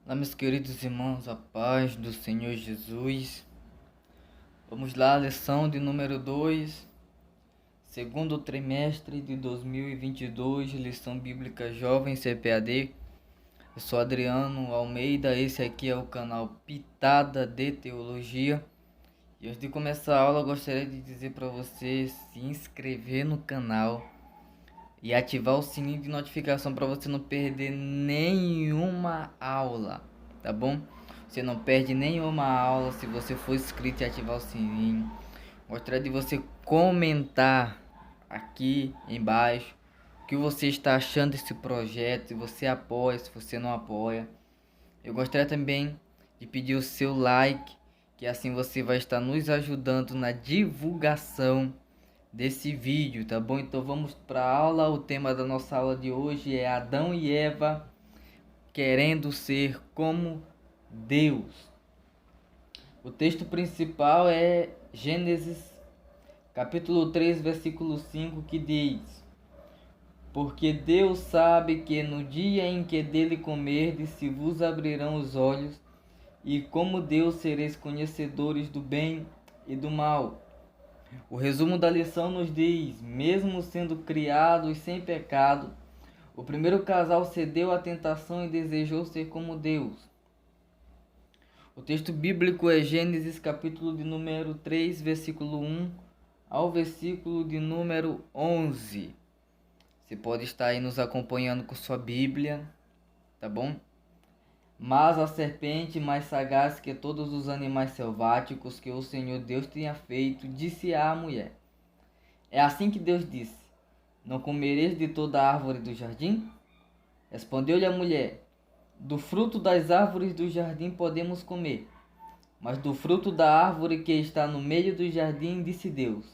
Olá, meus queridos irmãos, a paz do Senhor Jesus. Vamos lá, lição de número 2, segundo trimestre de 2022, lição bíblica jovem CPAD. Eu sou Adriano Almeida, esse aqui é o canal Pitada de Teologia. E antes de começar a aula, eu gostaria de dizer para você se inscrever no canal e ativar o sininho de notificação para você não perder nenhuma aula, tá bom? Você não perde nenhuma aula se você for inscrito e ativar o sininho. Gostaria de você comentar aqui embaixo o que você está achando desse projeto, se você apoia, se você não apoia. Eu gostaria também de pedir o seu like, que assim você vai estar nos ajudando na divulgação desse vídeo, tá bom? Então vamos para a aula. O tema da nossa aula de hoje é Adão e Eva querendo ser como Deus. O texto principal é Gênesis capítulo 3, versículo 5, que diz: Porque Deus sabe que no dia em que dele comerdes se vos abrirão os olhos, e como Deus sereis conhecedores do bem e do mal. O resumo da lição nos diz: mesmo sendo criados sem pecado, o primeiro casal cedeu à tentação e desejou ser como Deus. O texto bíblico é Gênesis capítulo de número 3, versículo 1 ao versículo de número 11. Você pode estar aí nos acompanhando com sua Bíblia, tá bom? Mas a serpente, mais sagaz que todos os animais selváticos que o Senhor Deus tinha feito, disse à mulher: É assim que Deus disse: Não comereis de toda a árvore do jardim? Respondeu-lhe a mulher: Do fruto das árvores do jardim podemos comer, mas do fruto da árvore que está no meio do jardim, disse Deus: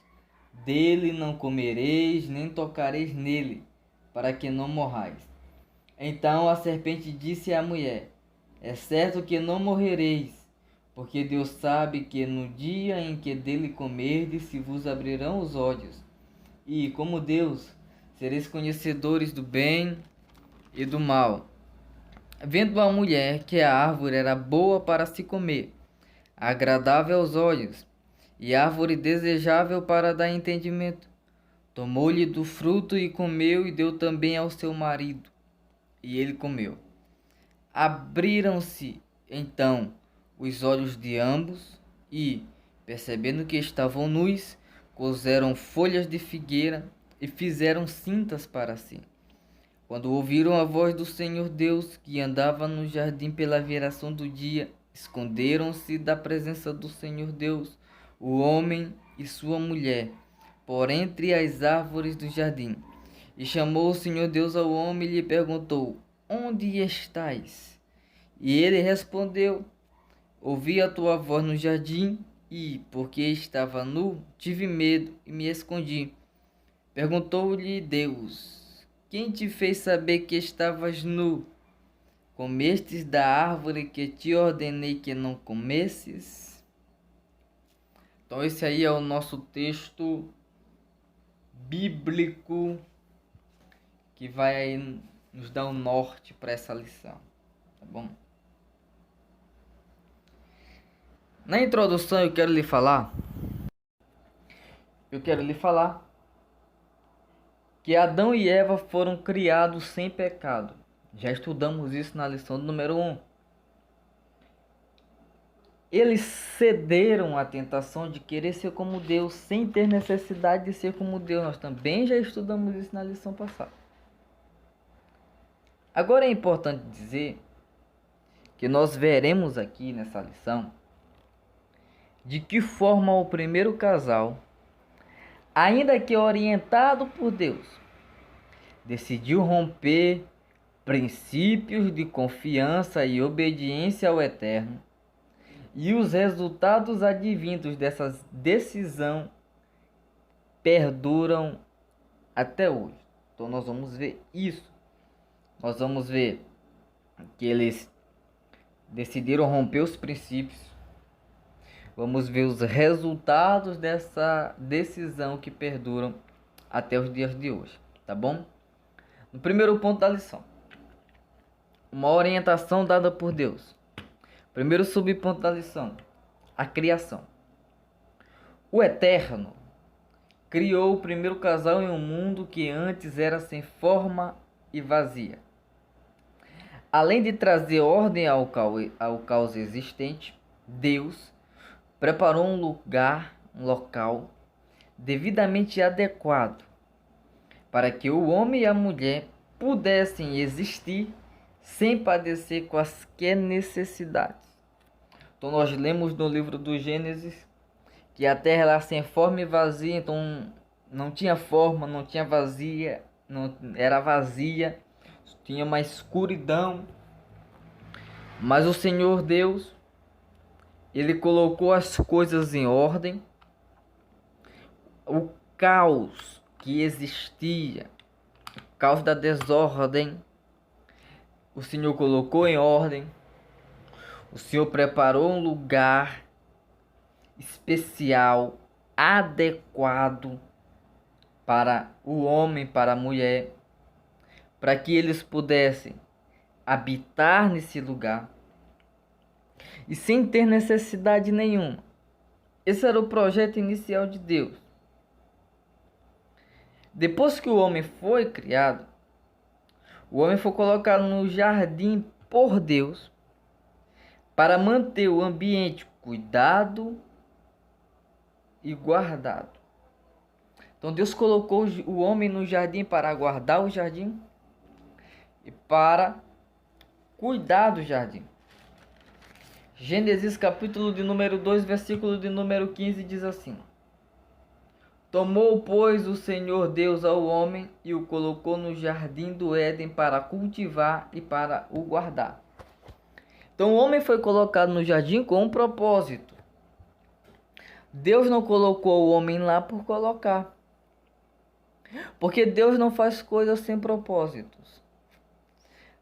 Dele não comereis, nem tocareis nele, para que não morrais. Então a serpente disse à mulher: É certo que não morrereis, porque Deus sabe que no dia em que dele comerdes se vos abrirão os olhos, e, como Deus, sereis conhecedores do bem e do mal. Vendo a mulher que a árvore era boa para se comer, agradável aos olhos, e árvore desejável para dar entendimento, tomou-lhe do fruto e comeu, e deu também ao seu marido, e ele comeu. Abriram-se então os olhos de ambos e, percebendo que estavam nus, coseram folhas de figueira e fizeram cintas para si. Quando ouviram a voz do Senhor Deus, que andava no jardim pela viração do dia, esconderam-se da presença do Senhor Deus, o homem e sua mulher, por entre as árvores do jardim. E chamou o Senhor Deus ao homem e lhe perguntou: Onde estás? E ele respondeu: Ouvi a tua voz no jardim e, porque estava nu, tive medo e me escondi. Perguntou-lhe Deus: Quem te fez saber que estavas nu? Comestes da árvore que te ordenei que não comesses? Então esse aí é o nosso texto bíblico que vai aí nos dar um norte para essa lição, tá bom? Na introdução eu quero lhe falar que Adão e Eva foram criados sem pecado. Já estudamos isso na lição número 1. Eles cederam à tentação de querer ser como Deus, sem ter necessidade de ser como Deus. Nós também já estudamos isso na lição passada. Agora é importante dizer que nós veremos aqui nessa lição de que forma o primeiro casal, ainda que orientado por Deus, decidiu romper princípios de confiança e obediência ao Eterno, e os resultados advindos dessa decisão perduram até hoje. Então nós vamos ver isso. Nós vamos ver que eles decidiram romper os princípios. Vamos ver os resultados dessa decisão que perduram até os dias de hoje, tá bom? No primeiro ponto da lição, uma orientação dada por Deus. Primeiro subponto da lição: a criação. O Eterno criou o primeiro casal em um mundo que antes era sem forma e vazia. Além de trazer ordem ao caos existente, Deus preparou um local devidamente adequado para que o homem e a mulher pudessem existir sem padecer quaisquer necessidades. Então nós lemos no livro do Gênesis que a terra era sem forma e vazia, então não tinha forma, não tinha vazia, não era vazia, tinha uma escuridão. Mas o Senhor Deus, Ele colocou as coisas em ordem. O caos que existia, o caos da desordem, o Senhor colocou em ordem. O Senhor preparou um lugar especial, adequado para o homem, para a mulher, para que eles pudessem habitar nesse lugar e sem ter necessidade nenhuma. Esse era o projeto inicial de Deus. Depois que o homem foi criado, o homem foi colocado no jardim por Deus para manter o ambiente cuidado e guardado. Então Deus colocou o homem no jardim para guardar o jardim e para cuidar do jardim. Gênesis capítulo de número 2, versículo de número 15 diz assim: Tomou, pois, o Senhor Deus ao homem e o colocou no jardim do Éden para cultivar e para o guardar. Então o homem foi colocado no jardim com um propósito. Deus não colocou o homem lá por colocar. Porque Deus não faz coisas sem propósitos.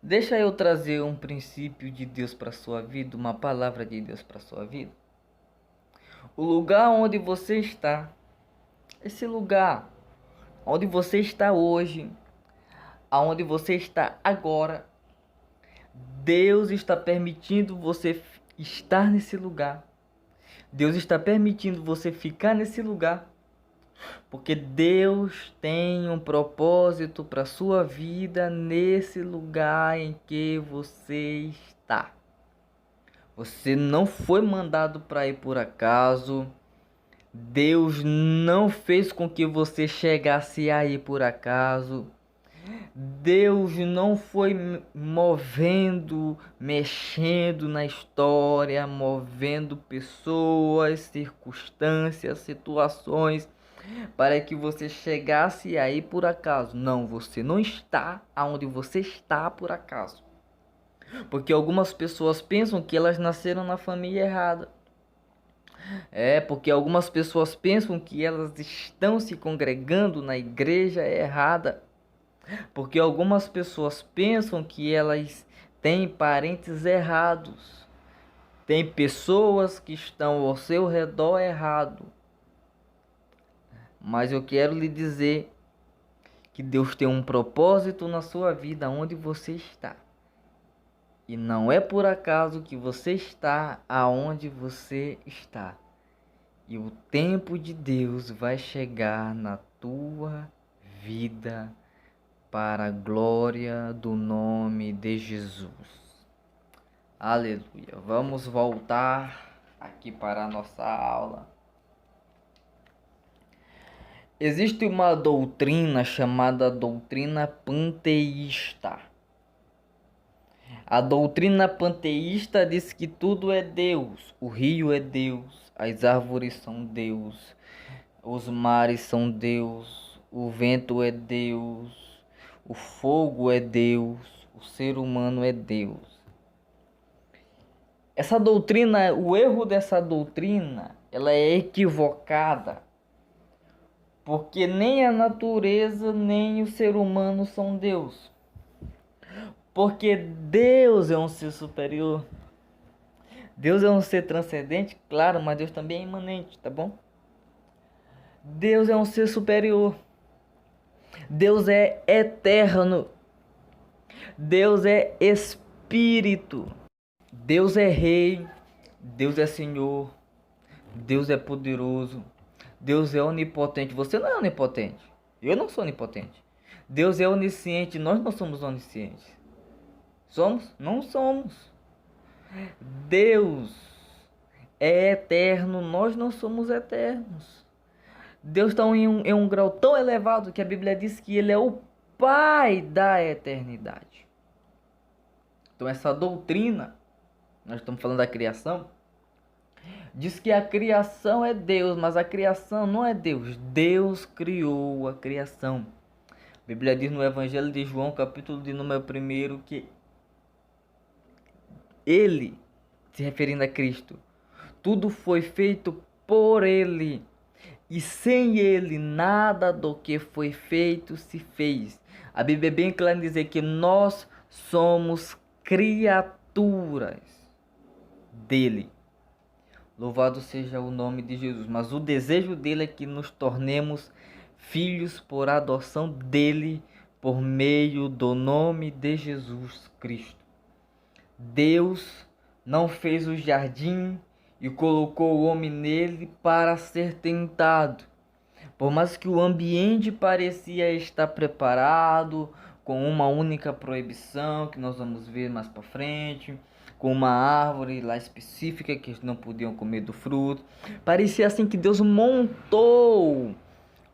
Deixa eu trazer um princípio de Deus para a sua vida, uma palavra de Deus para a sua vida. O lugar onde você está, esse lugar onde você está hoje, aonde você está agora, Deus está permitindo você estar nesse lugar. Deus está permitindo você ficar nesse lugar, porque Deus tem um propósito para a sua vida nesse lugar em que você está. Você não foi mandado para ir por acaso. Deus não fez com que você chegasse aí por acaso. Deus não foi mexendo na história, movendo pessoas, circunstâncias, situações para que você chegasse aí por acaso. Não, você não está aonde você está por acaso. Porque algumas pessoas pensam que elas nasceram na família errada. Porque algumas pessoas pensam que elas estão se congregando na igreja errada. Porque algumas pessoas pensam que elas têm parentes errados. Tem pessoas que estão ao seu redor errado. Mas eu quero lhe dizer que Deus tem um propósito na sua vida onde você está. E não é por acaso que você está aonde você está. E o tempo de Deus vai chegar na tua vida para a glória do nome de Jesus. Aleluia. Vamos voltar aqui para a nossa aula. Existe uma doutrina chamada doutrina panteísta. A doutrina panteísta diz que tudo é Deus. O rio é Deus, as árvores são Deus, os mares são Deus, o vento é Deus, o fogo é Deus, o ser humano é Deus. Essa doutrina, o erro dessa doutrina, ela é equivocada. Porque nem a natureza, nem o ser humano são Deus. Porque Deus é um ser superior. Deus é um ser transcendente, claro, mas Deus também é imanente, tá bom? Deus é um ser superior. Deus é eterno. Deus é espírito. espírito. Deus é rei, Deus é Senhor, Deus é poderoso, Deus é onipotente. Você não é onipotente, eu não sou onipotente. Deus é onisciente, nós não somos oniscientes. Somos? Não somos. Deus é eterno, nós não somos eternos. Deus está em um grau tão elevado que a Bíblia diz que Ele é o Pai da eternidade. Então essa doutrina, nós estamos falando da criação, diz que a criação é Deus, mas a criação não é Deus. Deus criou a criação. A Bíblia diz no Evangelho de João, capítulo de número 1, que Ele, se referindo a Cristo, tudo foi feito por Ele, e sem Ele nada do que foi feito se fez. A Bíblia é bem clara em dizer que nós somos criaturas dele. Louvado seja o nome de Jesus. Mas o desejo dele é que nos tornemos filhos por adoção dele, por meio do nome de Jesus Cristo. Deus não fez o jardim e colocou o homem nele para ser tentado. Por mais que o ambiente parecia estar preparado, com uma única proibição, que nós vamos ver mais para frente, com uma árvore lá específica que eles não podiam comer do fruto. Parecia assim que Deus montou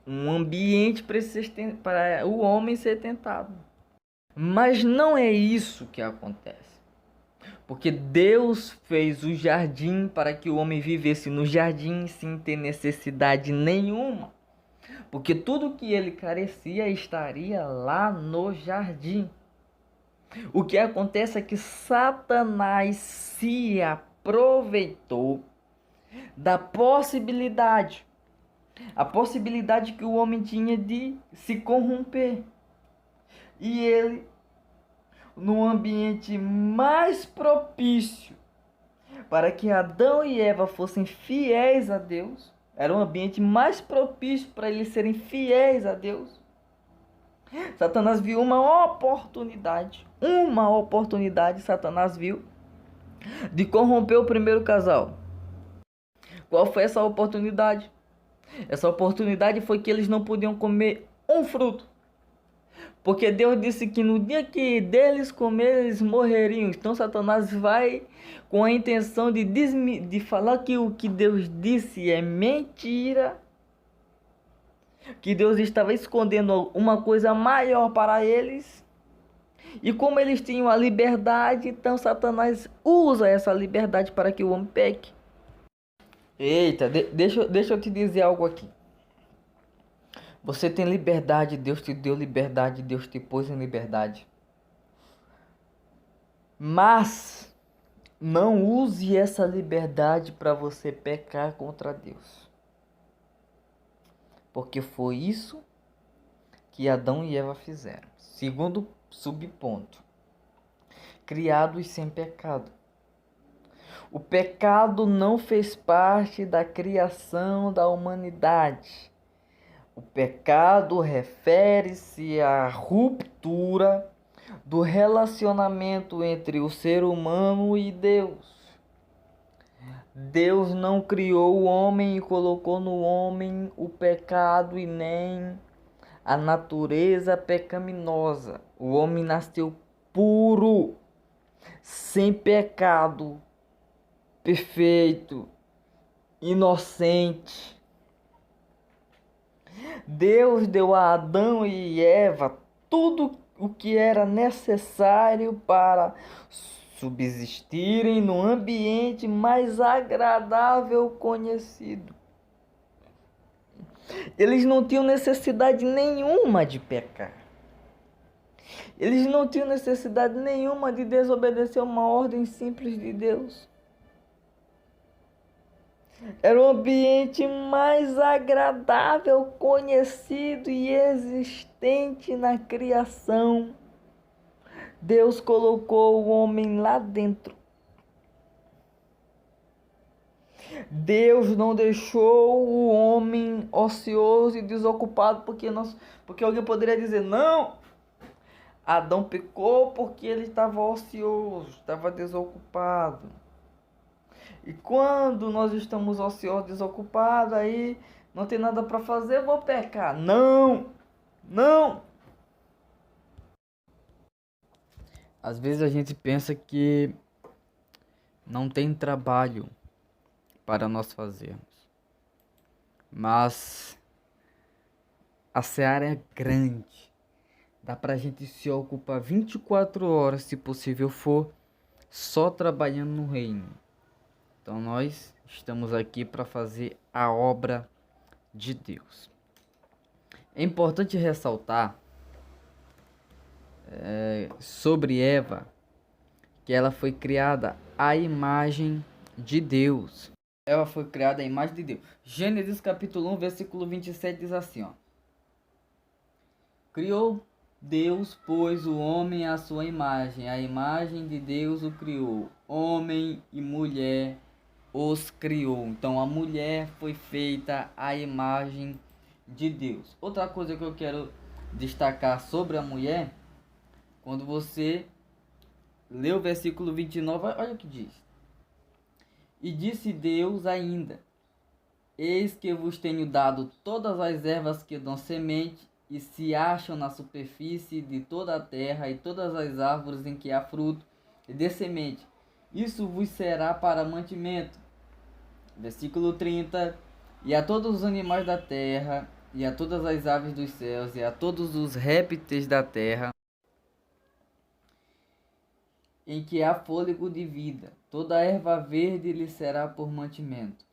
um ambiente para o homem ser tentado. Mas não é isso que acontece. Porque Deus fez o jardim para que o homem vivesse no jardim sem ter necessidade nenhuma. Porque tudo que ele carecia estaria lá no jardim. O que acontece é que Satanás se aproveitou da possibilidade. A possibilidade que o homem tinha de se corromper. E ele, no ambiente mais propício para que Adão e Eva fossem fiéis a Deus, era um ambiente mais propício para eles serem fiéis a Deus. Satanás viu uma oportunidade, Satanás viu de corromper o primeiro casal. Qual foi essa oportunidade? Essa oportunidade foi que eles não podiam comer um fruto. Porque Deus disse que no dia que deles comer, eles morreriam. Então Satanás vai com a intenção de falar que o que Deus disse é mentira. Que Deus estava escondendo uma coisa maior para eles. E como eles tinham a liberdade, então Satanás usa essa liberdade para que o homem peque. Eita, deixa eu te dizer algo aqui. Você tem liberdade, Deus te deu liberdade, Deus te pôs em liberdade. Mas não use essa liberdade para você pecar contra Deus. Porque foi isso que Adão e Eva fizeram. Segundo subponto, criados sem pecado. O pecado não fez parte da criação da humanidade. O pecado refere-se à ruptura do relacionamento entre o ser humano e Deus. Deus não criou o homem e colocou no homem o pecado e nem a natureza pecaminosa. O homem nasceu puro, sem pecado, perfeito, inocente. Deus deu a Adão e Eva tudo o que era necessário para subsistirem no ambiente mais agradável conhecido. Eles não tinham necessidade nenhuma de pecar. Eles não tinham necessidade nenhuma de desobedecer uma ordem simples de Deus. Era o ambiente mais agradável, conhecido e existente na criação. Deus colocou o homem lá dentro. Deus não deixou o homem ocioso e desocupado, porque alguém poderia dizer, não, Adão pecou porque ele estava ocioso, estava desocupado. E quando nós estamos ociosos, desocupados, aí não tem nada para fazer, eu vou pecar. Não! Não! Às vezes a gente pensa que não tem trabalho para nós fazermos. Mas a seara é grande. Dá pra gente se ocupar 24 horas, se possível for, só trabalhando no reino. Então nós estamos aqui para fazer a obra de Deus. É importante ressaltar sobre Eva que ela foi criada à imagem de Deus. Ela foi criada à imagem de Deus. Gênesis capítulo 1, versículo 27 diz assim, ó. Criou Deus, pois, o homem à sua imagem. A imagem de Deus o criou. Homem e mulher os criou. Então a mulher foi feita à imagem de Deus. Outra coisa que eu quero destacar sobre a mulher, quando você lê o versículo 29, olha o que diz. E disse Deus ainda: Eis que vos tenho dado todas as ervas que dão semente e se acham na superfície de toda a terra, e todas as árvores em que há fruto e dê semente. Isso vos será para mantimento. Versículo 30. E a todos os animais da terra, e a todas as aves dos céus, e a todos os répteis da terra, em que há fôlego de vida, toda a erva verde lhe será por mantimento.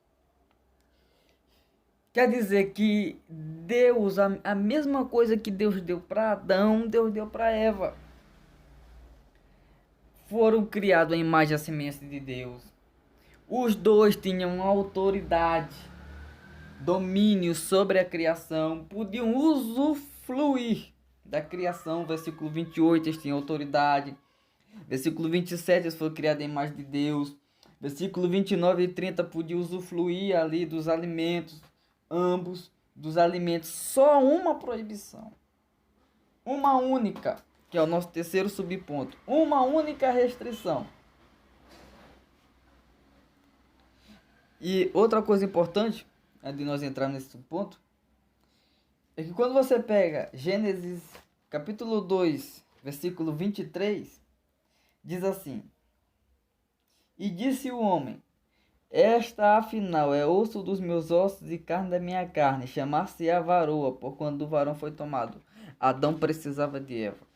Quer dizer que Deus, a mesma coisa que Deus deu para Adão, Deus deu para Eva. Foram criados à imagem e à semelhança de Deus. Os dois tinham autoridade, domínio sobre a criação, podiam usufruir da criação. Versículo 28, eles tinham autoridade. Versículo 27, eles foram criados à imagem de Deus. Versículo 29 e 30, podiam usufruir ali dos alimentos, ambos dos alimentos. Só uma proibição, uma única, que é o nosso terceiro subponto, uma única restrição. E outra coisa importante, antes de nós entrarmos nesse ponto, é que quando você pega Gênesis capítulo 2, versículo 23, diz assim: E disse o homem: Esta afinal é osso dos meus ossos e carne da minha carne, chamar-se-á varoa, por quando o varão foi tomado. Adão precisava de Eva.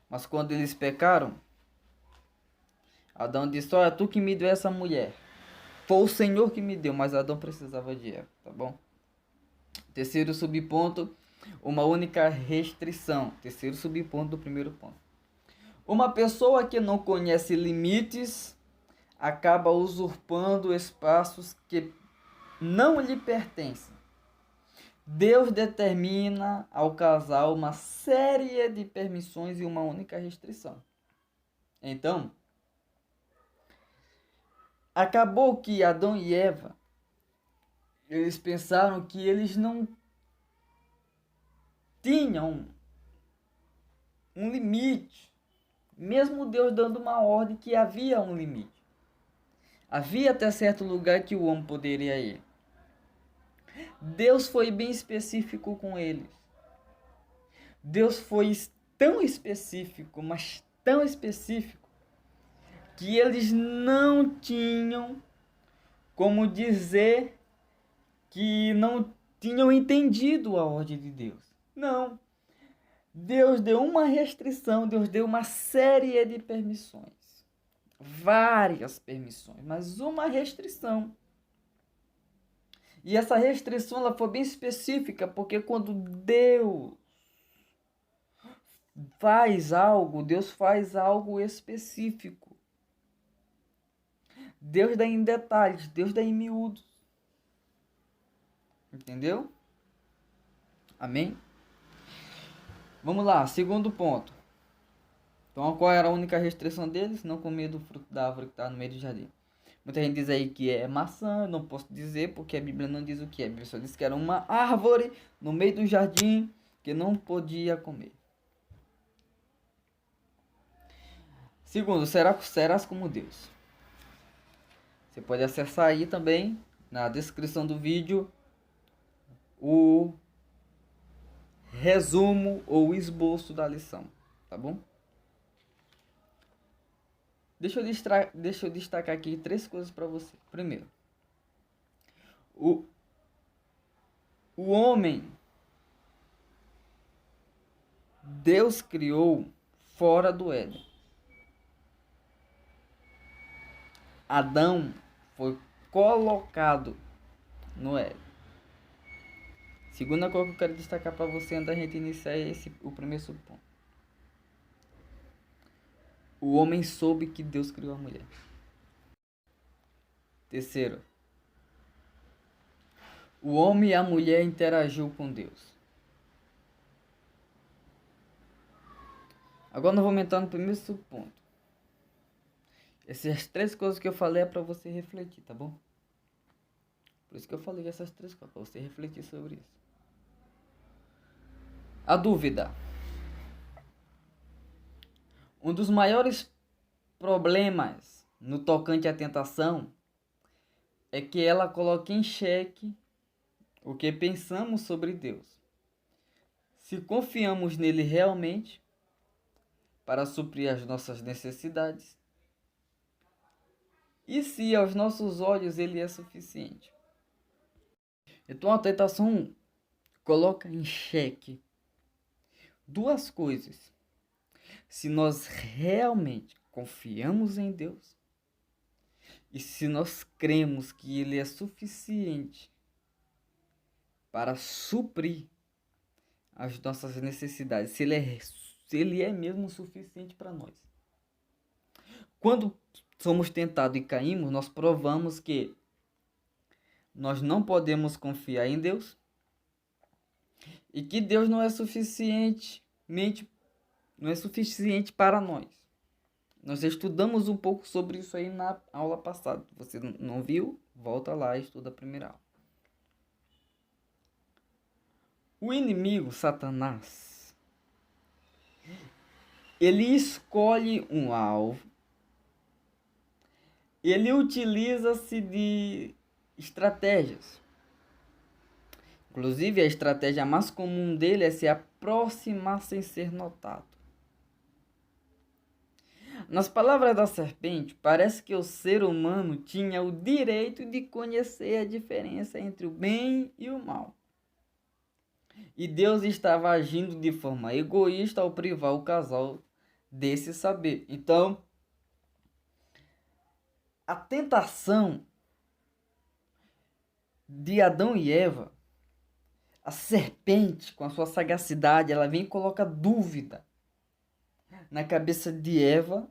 Mas quando eles pecaram, Adão disse: Olha, tu que me deu essa mulher. Foi o Senhor que me deu, mas Adão precisava de Eva, tá bom? Terceiro subponto, uma única restrição. Terceiro subponto do primeiro ponto. Uma pessoa que não conhece limites acaba usurpando espaços que não lhe pertencem. Deus determina ao casal uma série de permissões e uma única restrição. Então, acabou que Adão e Eva, eles pensaram que eles não tinham um limite, mesmo Deus dando uma ordem que havia um limite. Havia até certo lugar que o homem poderia ir. Deus foi bem específico com eles. Deus foi tão específico, mas tão específico, que eles não tinham como dizer que não tinham entendido a ordem de Deus. Não. Deus deu uma restrição, Deus deu uma série de permissões. Várias permissões, mas uma restrição. E essa restrição ela foi bem específica, porque quando Deus faz algo específico. Deus dá em detalhes, Deus dá em miúdos. Entendeu? Amém? Vamos lá, segundo ponto. Então, qual era a única restrição deles? Não comer do fruto da árvore que está no meio do jardim. Muita gente diz aí que é maçã, eu não posso dizer porque a Bíblia não diz o que é. A Bíblia só diz que era uma árvore no meio do jardim que não podia comer. Segundo, serás como Deus. Você pode acessar aí também, na descrição do vídeo, o resumo ou esboço da lição, tá bom? Deixa eu destacar aqui 3 coisas para você. Primeiro, o homem, Deus criou fora do Éden. Adão foi colocado no Éden. Segunda coisa que eu quero destacar para você antes da gente iniciar é o primeiro subponto. O homem soube que Deus criou a mulher. Terceiro, o homem e a mulher interagiu com Deus. Agora nós vamos entrar no primeiro subponto. Essas 3 coisas que eu falei é para você refletir, tá bom? Por isso que eu falei essas 3 coisas, para você refletir sobre isso. A dúvida. Um dos maiores problemas no tocante à tentação é que ela coloca em xeque o que pensamos sobre Deus. Se confiamos nele realmente para suprir as nossas necessidades e se aos nossos olhos ele é suficiente. Então a tentação coloca em xeque 2 coisas. Se nós realmente confiamos em Deus e se nós cremos que ele é suficiente para suprir as nossas necessidades, se ele é mesmo suficiente para nós. Quando somos tentados e caímos, nós provamos que nós não podemos confiar em Deus e que Deus não é suficiente para nós. Nós estudamos um pouco sobre isso aí na aula passada. Você não viu? Volta lá e estuda a primeira aula. O inimigo, Satanás, ele escolhe um alvo, ele utiliza-se de estratégias. Inclusive, a estratégia mais comum dele é se aproximar sem ser notado. Nas palavras da serpente, parece que o ser humano tinha o direito de conhecer a diferença entre o bem e o mal. E Deus estava agindo de forma egoísta ao privar o casal desse saber. Então, a tentação de Adão e Eva, a serpente, com a sua sagacidade, ela vem e coloca dúvida na cabeça de Eva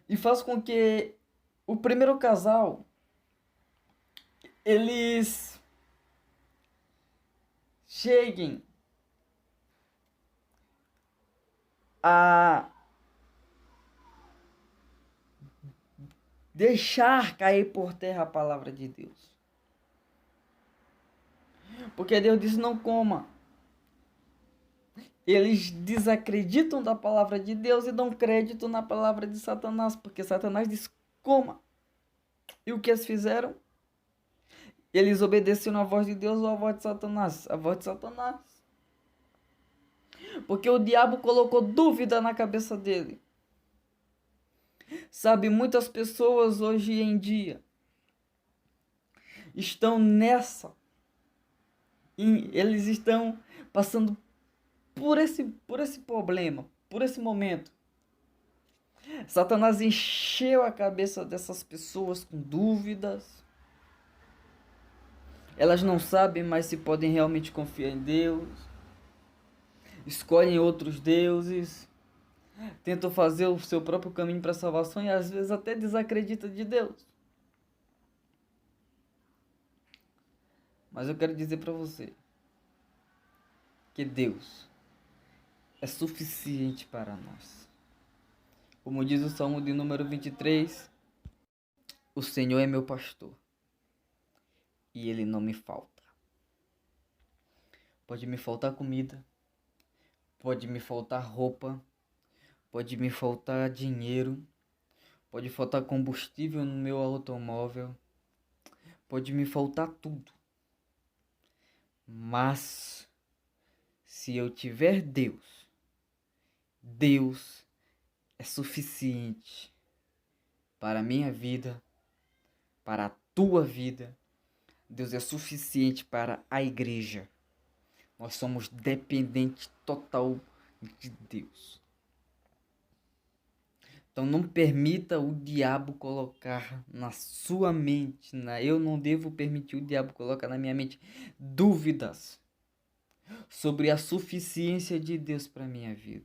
e faz com que o primeiro casal, eles cheguem a deixar cair por terra a palavra de Deus. Porque Deus disse: não coma. Eles desacreditam da palavra de Deus e dão crédito na palavra de Satanás, porque Satanás diz: coma. E o que eles fizeram? Eles obedeceram a voz de Deus ou a voz de Satanás? A voz de Satanás. Porque o diabo colocou dúvida na cabeça dele. Sabe, muitas pessoas hoje em dia estão nessa. Eles estão passando por esse problema, por esse momento. Satanás encheu a cabeça dessas pessoas com dúvidas. Elas não sabem mais se podem realmente confiar em Deus. Escolhem outros deuses. Tentam fazer o seu próprio caminho para a salvação e às vezes até desacreditam de Deus. Mas eu quero dizer para você que Deus é suficiente para nós. Como diz o Salmo de número 23, o Senhor é meu pastor e ele não me falta. Pode me faltar comida, pode me faltar roupa, pode me faltar dinheiro, pode faltar combustível no meu automóvel, pode me faltar tudo. Mas se eu tiver Deus, Deus é suficiente para a minha vida, para a tua vida. Deus é suficiente para a igreja. Nós somos dependentes total de Deus. Então não permita o diabo colocar na sua mente, eu não devo permitir o diabo colocar na minha mente dúvidas sobre a suficiência de Deus para minha vida.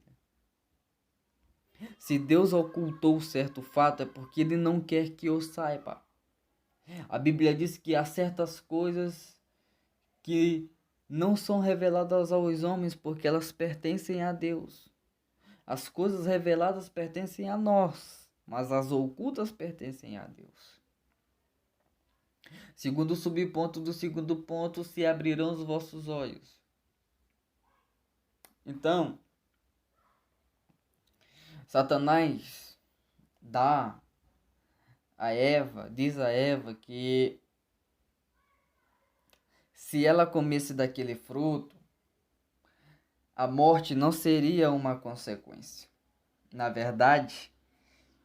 Se Deus ocultou certo fato é porque Ele não quer que eu saiba. A Bíblia diz que há certas coisas que não são reveladas aos homens porque elas pertencem a Deus. As coisas reveladas pertencem a nós, mas as ocultas pertencem a Deus. Segundo o subponto do segundo ponto, se abrirão os vossos olhos. Então, Satanás diz a Eva que se ela comesse daquele fruto, a morte não seria uma consequência. Na verdade,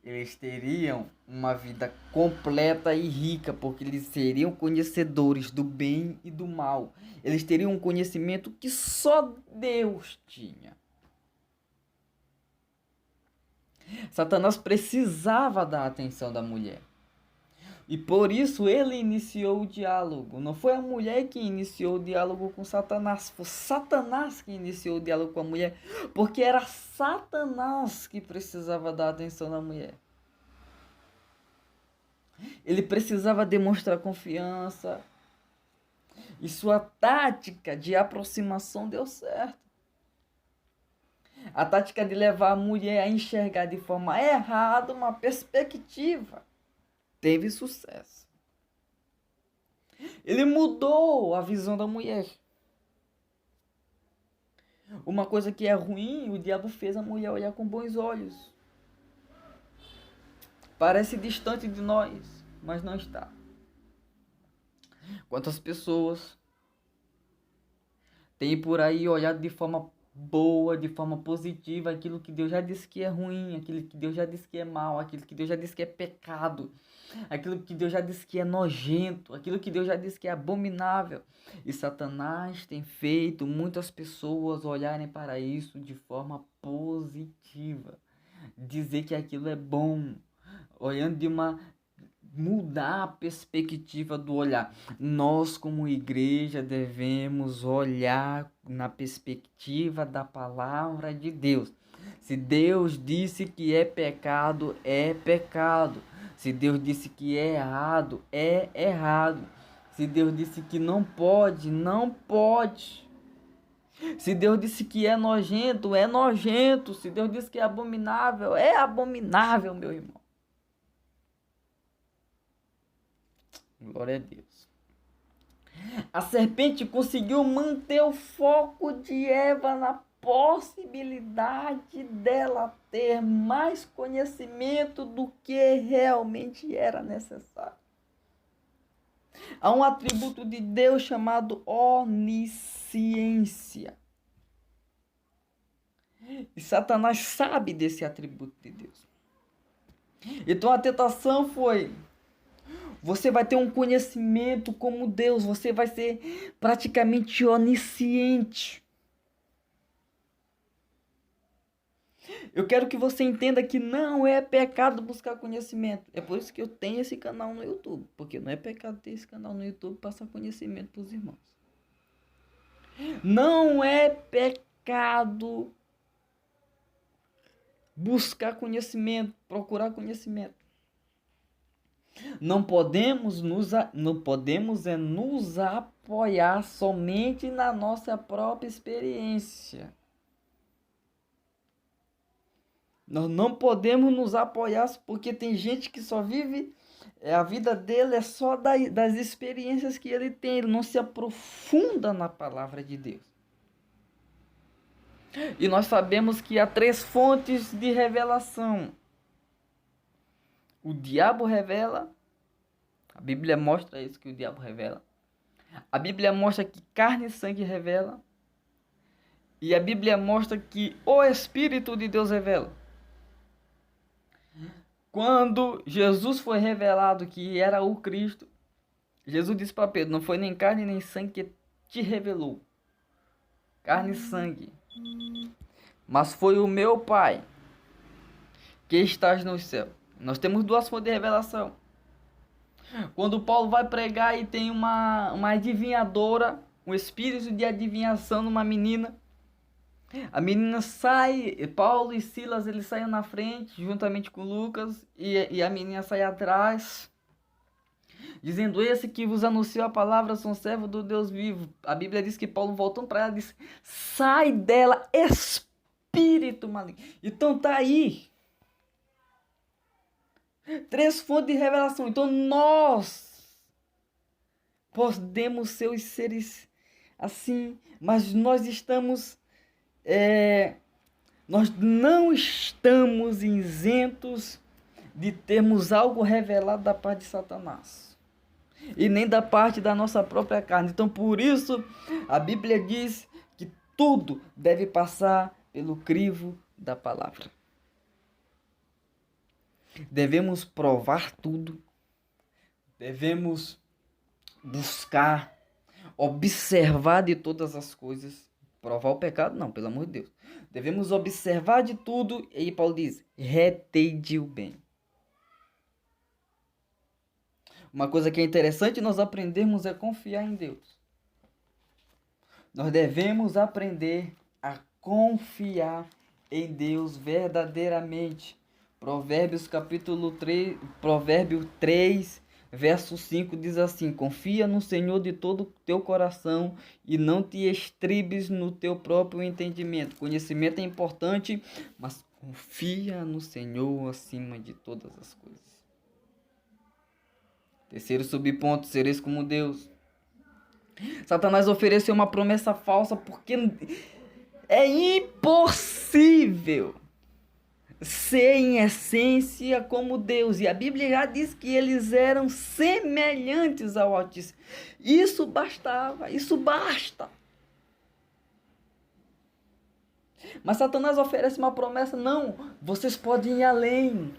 eles teriam uma vida completa e rica, porque eles seriam conhecedores do bem e do mal. Eles teriam um conhecimento que só Deus tinha. Satanás precisava da atenção da mulher. E por isso ele iniciou o diálogo. Não foi a mulher que iniciou o diálogo com Satanás. Foi Satanás que iniciou o diálogo com a mulher. Porque era Satanás que precisava da atenção da mulher. Ele precisava demonstrar confiança. E sua tática de aproximação deu certo. A tática de levar a mulher a enxergar de forma errada uma perspectiva teve sucesso. Ele mudou a visão da mulher. Uma coisa que é ruim, o diabo fez a mulher olhar com bons olhos. Parece distante de nós, mas não está. Quantas pessoas têm por aí olhado de forma boa, de forma positiva, aquilo que Deus já disse que é ruim, aquilo que Deus já disse que é mal, aquilo que Deus já disse que é pecado, aquilo que Deus já disse que é nojento, aquilo que Deus já disse que é abominável. E Satanás tem feito muitas pessoas olharem para isso de forma positiva, dizer que aquilo é bom, olhando mudar a perspectiva do olhar. Nós, como igreja, devemos olhar na perspectiva da palavra de Deus. Se Deus disse que é pecado, é pecado. Se Deus disse que é errado, é errado. Se Deus disse que não pode, não pode. Se Deus disse que é nojento, é nojento. Se Deus disse que é abominável, meu irmão. Glória a Deus. A serpente conseguiu manter o foco de Eva na possibilidade dela ter mais conhecimento do que realmente era necessário. Há um atributo de Deus chamado onisciência. E Satanás sabe desse atributo de Deus. Então a tentação foi: você vai ter um conhecimento como Deus, você vai ser praticamente onisciente. Eu quero que você entenda que não é pecado buscar conhecimento. É por isso que eu tenho esse canal no YouTube. Porque não é pecado ter esse canal no YouTube e passar conhecimento para os irmãos. Não é pecado buscar conhecimento, procurar conhecimento. Não podemos nos apoiar somente na nossa própria experiência. Nós não podemos nos apoiar porque tem gente que só vive, a vida dele é só das experiências que ele tem, ele não se aprofunda na palavra de Deus. E nós sabemos que há 3 fontes de revelação. O diabo revela, a Bíblia mostra isso que o diabo revela. A Bíblia mostra que carne e sangue revela. E a Bíblia mostra que o Espírito de Deus revela. Quando Jesus foi revelado que era o Cristo, Jesus disse para Pedro: não foi nem carne nem sangue que te revelou, carne e sangue, mas foi o meu Pai que estás no céu. Nós temos 2 fontes de revelação. Quando Paulo vai pregar e tem uma adivinhadora, um espírito de adivinhação numa menina, a menina sai, Paulo e Silas eles saem na frente, juntamente com Lucas, e a menina sai atrás, dizendo: esse que vos anunciou a palavra são servo do Deus vivo. A Bíblia diz que Paulo, voltando para ela, disse: sai dela, espírito maligno. Então tá aí 3 fontes de revelação. Então nós podemos ser os seres assim, mas nós não estamos isentos de termos algo revelado da parte de Satanás e nem da parte da nossa própria carne. Então por isso a Bíblia diz que tudo deve passar pelo crivo da palavra. Devemos provar tudo, devemos buscar, observar de todas as coisas. Provar o pecado não, pelo amor de Deus. Devemos observar de tudo, e aí Paulo diz: retende o bem. Uma coisa que é interessante nós aprendermos é confiar em Deus. Nós devemos aprender a confiar em Deus verdadeiramente. Provérbios capítulo 3, Provérbio 3, verso 5 diz assim: confia no Senhor de todo o teu coração e não te estribes no teu próprio entendimento. Conhecimento é importante, mas confia no Senhor acima de todas as coisas. Terceiro subponto: sereis como Deus. Satanás ofereceu uma promessa falsa porque é impossível ser em essência como Deus. E a Bíblia já diz que eles eram semelhantes ao Altíssimo. Isso bastava, isso basta. Mas Satanás oferece uma promessa: não, vocês podem ir além.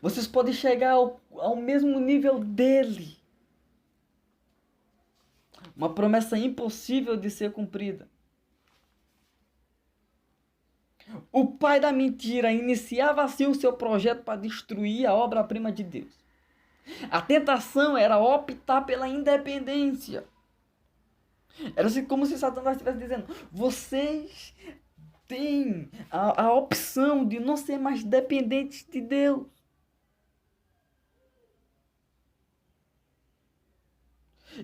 Vocês podem chegar ao mesmo nível dele. Uma promessa impossível de ser cumprida. O pai da mentira iniciava assim o seu projeto para destruir a obra-prima de Deus. A tentação era optar pela independência. Era assim como se Satanás estivesse dizendo: vocês têm a opção de não ser mais dependentes de Deus.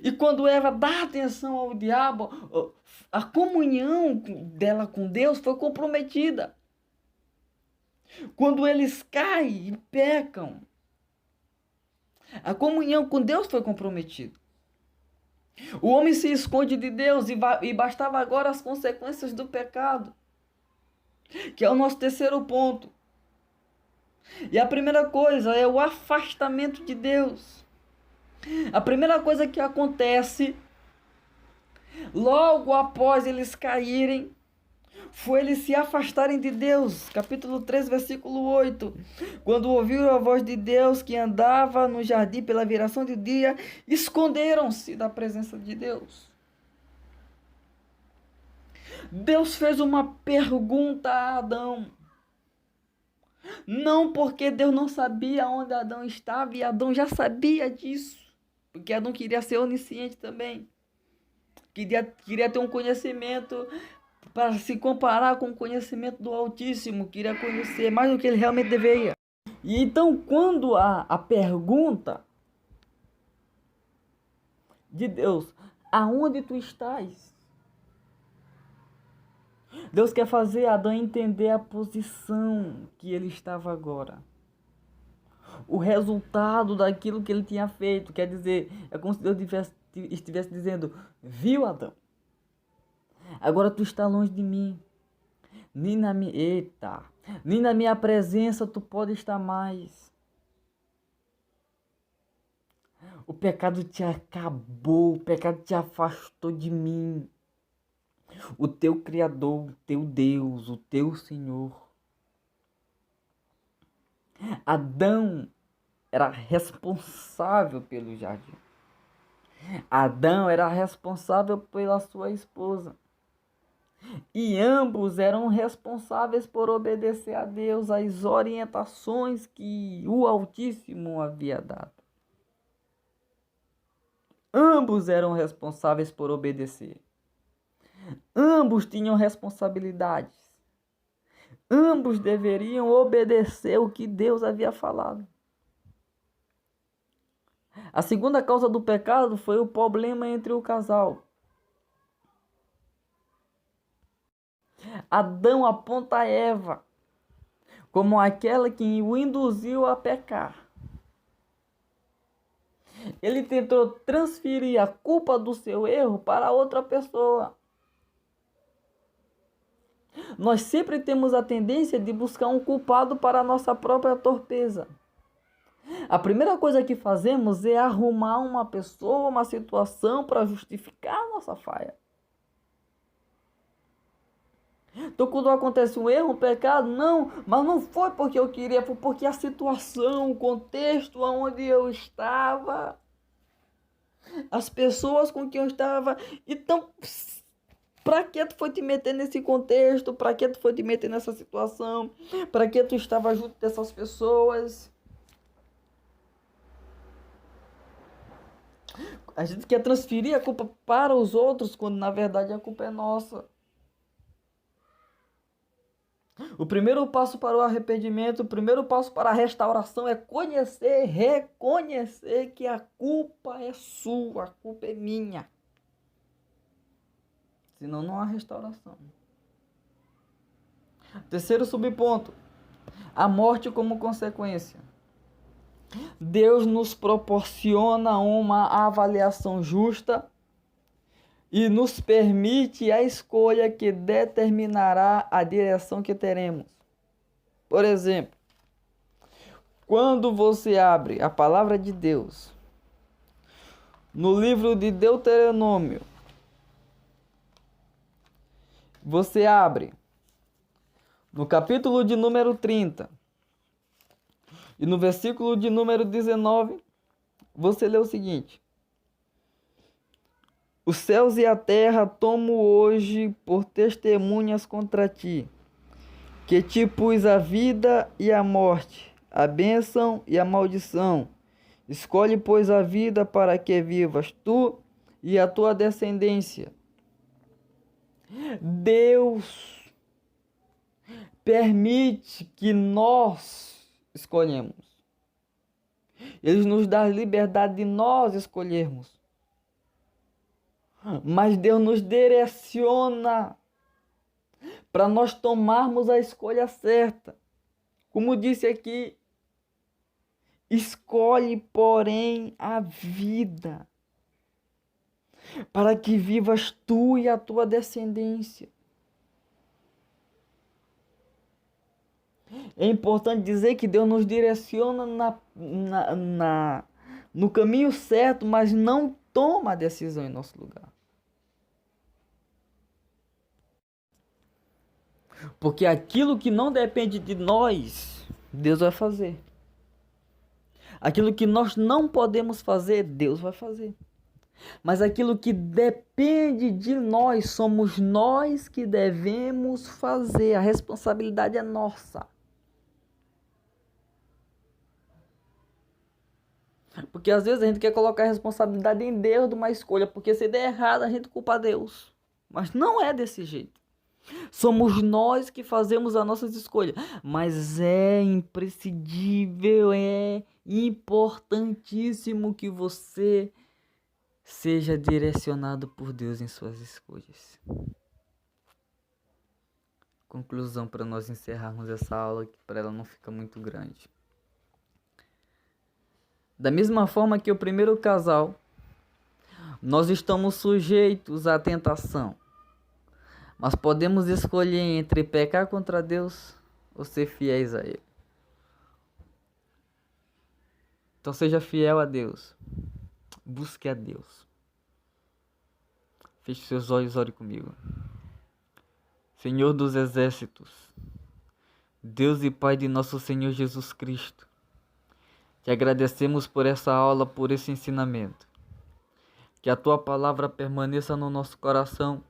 E quando Eva dá atenção ao diabo, a comunhão dela com Deus foi comprometida. Quando eles caem e pecam, a comunhão com Deus foi comprometida. O homem se esconde de Deus e bastava agora as consequências do pecado, que é o nosso terceiro ponto. E a primeira coisa é o afastamento de Deus. A primeira coisa que acontece logo após eles caírem foi eles se afastarem de Deus. Capítulo 3, versículo 8. Quando ouviram a voz de Deus que andava no jardim pela viração do dia, esconderam-se da presença de Deus. Deus fez uma pergunta a Adão. Não porque Deus não sabia onde Adão estava, e Adão já sabia disso. Porque Adão queria ser onisciente também. Queria ter um conhecimento para se comparar com o conhecimento do Altíssimo. Queria conhecer mais do que ele realmente deveria. E então, quando a pergunta de Deus: aonde tu estás? Deus quer fazer Adão entender a posição que ele estava agora. O resultado daquilo que ele tinha feito. Quer dizer, é como se Deus estivesse dizendo: viu, Adão? Agora tu está longe de mim. nem na minha presença tu pode estar mais. O pecado te acabou, o pecado te afastou de mim. O teu Criador, o teu Deus, o teu Senhor. Adão era responsável pelo jardim. Adão era responsável pela sua esposa. E ambos eram responsáveis por obedecer a Deus, às orientações que o Altíssimo havia dado. Ambos eram responsáveis por obedecer. Ambos tinham responsabilidades. Ambos deveriam obedecer o que Deus havia falado. A segunda causa do pecado foi o problema entre o casal. Adão aponta Eva como aquela que o induziu a pecar. Ele tentou transferir a culpa do seu erro para outra pessoa. Nós sempre temos a tendência de buscar um culpado para a nossa própria torpeza. A primeira coisa que fazemos é arrumar uma pessoa, uma situação para justificar a nossa falha. Então, quando acontece um erro, um pecado, mas não foi porque eu queria, foi porque a situação, o contexto onde eu estava, as pessoas com quem eu estava. Então, para que tu foi te meter nesse contexto? Para que tu foi te meter nessa situação? Para que tu estava junto dessas pessoas? A gente quer transferir a culpa para os outros, quando na verdade a culpa é nossa. O primeiro passo para o arrependimento, o primeiro passo para a restauração é reconhecer que a culpa é sua, a culpa é minha. Senão não há restauração. Terceiro subponto, a morte como consequência. Deus nos proporciona uma avaliação justa e nos permite a escolha que determinará a direção que teremos. Por exemplo, quando você abre a palavra de Deus no livro de Deuteronômio, você abre no capítulo de número 30 e no versículo de número 19, você lê o seguinte: os céus e a terra tomo hoje por testemunhas contra ti, que te pus a vida e a morte, a bênção e a maldição. Escolhe, pois, a vida para que vivas tu e a tua descendência. Deus permite que nós escolhemos. Ele nos dá a liberdade de nós escolhermos. Mas Deus nos direciona para nós tomarmos a escolha certa. Como disse aqui, escolhe, porém, a vida, para que vivas tu e a tua descendência. É importante dizer que Deus nos direciona no caminho certo, mas não toma a decisão em nosso lugar. Porque aquilo que não depende de nós, Deus vai fazer. Aquilo que nós não podemos fazer, Deus vai fazer. Mas aquilo que depende de nós, somos nós que devemos fazer. A responsabilidade é nossa. Porque às vezes a gente quer colocar a responsabilidade em Deus de uma escolha, porque se der errado a gente culpa Deus. Mas não é desse jeito. Somos nós que fazemos as nossas escolhas. Mas é imprescindível, é importantíssimo que você seja direcionado por Deus em suas escolhas. Conclusão para nós encerrarmos essa aula, que para ela não fica muito grande. Da mesma forma que o primeiro casal, nós estamos sujeitos à tentação. Mas podemos escolher entre pecar contra Deus ou ser fiéis a Ele. Então seja fiel a Deus. Busque a Deus. Feche seus olhos, ore comigo. Senhor dos exércitos, Deus e Pai de nosso Senhor Jesus Cristo, te agradecemos por essa aula, por esse ensinamento. Que a Tua palavra permaneça no nosso coração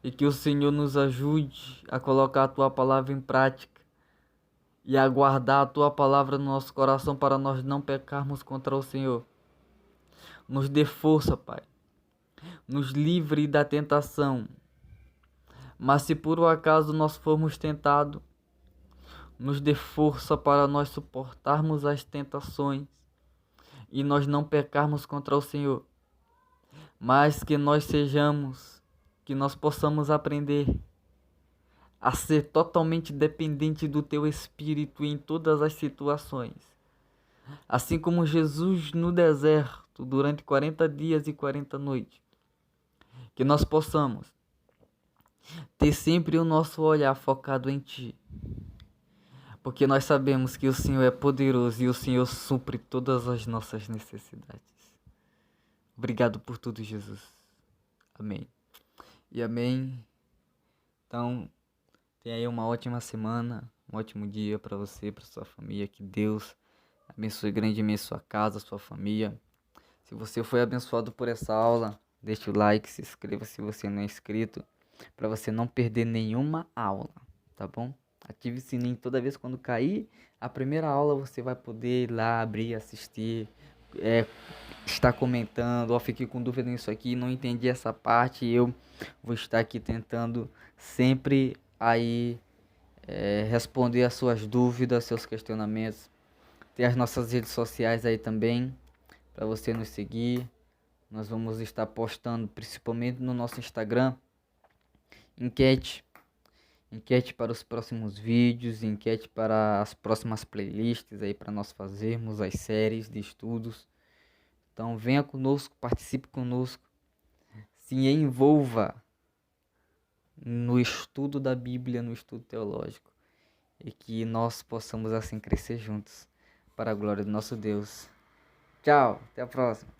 e que o Senhor nos ajude a colocar a Tua palavra em prática e a guardar a Tua palavra no nosso coração para nós não pecarmos contra o Senhor. Nos dê força, Pai. Nos livre da tentação. Mas se por um acaso nós formos tentados, nos dê força para nós suportarmos as tentações e nós não pecarmos contra o Senhor. Mas que nós possamos aprender a ser totalmente dependente do Teu Espírito em todas as situações. Assim como Jesus no deserto, durante 40 dias e 40 noites. Que nós possamos ter sempre o nosso olhar focado em Ti. Porque nós sabemos que o Senhor é poderoso e o Senhor supre todas as nossas necessidades. Obrigado por tudo, Jesus. Amém. E amém. Então, tenha aí uma ótima semana, um ótimo dia para você, para sua família. Que Deus abençoe grandemente sua casa, sua família. Se você foi abençoado por essa aula, deixe o like, se inscreva se você não é inscrito, para você não perder nenhuma aula, tá bom? Ative o sininho toda vez quando cair a primeira aula, você vai poder ir lá abrir, assistir, estar comentando, ó, fiquei com dúvida nisso aqui, não entendi essa parte, eu vou estar aqui tentando sempre aí responder as suas dúvidas, seus questionamentos. Tem as nossas redes sociais aí também, para você nos seguir. Nós vamos estar postando, principalmente no nosso Instagram, enquete para os próximos vídeos, enquete para as próximas playlists aí para nós fazermos as séries de estudos. Então venha conosco, participe conosco, se envolva no estudo da Bíblia, no estudo teológico, e que nós possamos assim crescer juntos para a glória do nosso Deus. Tchau, até a próxima.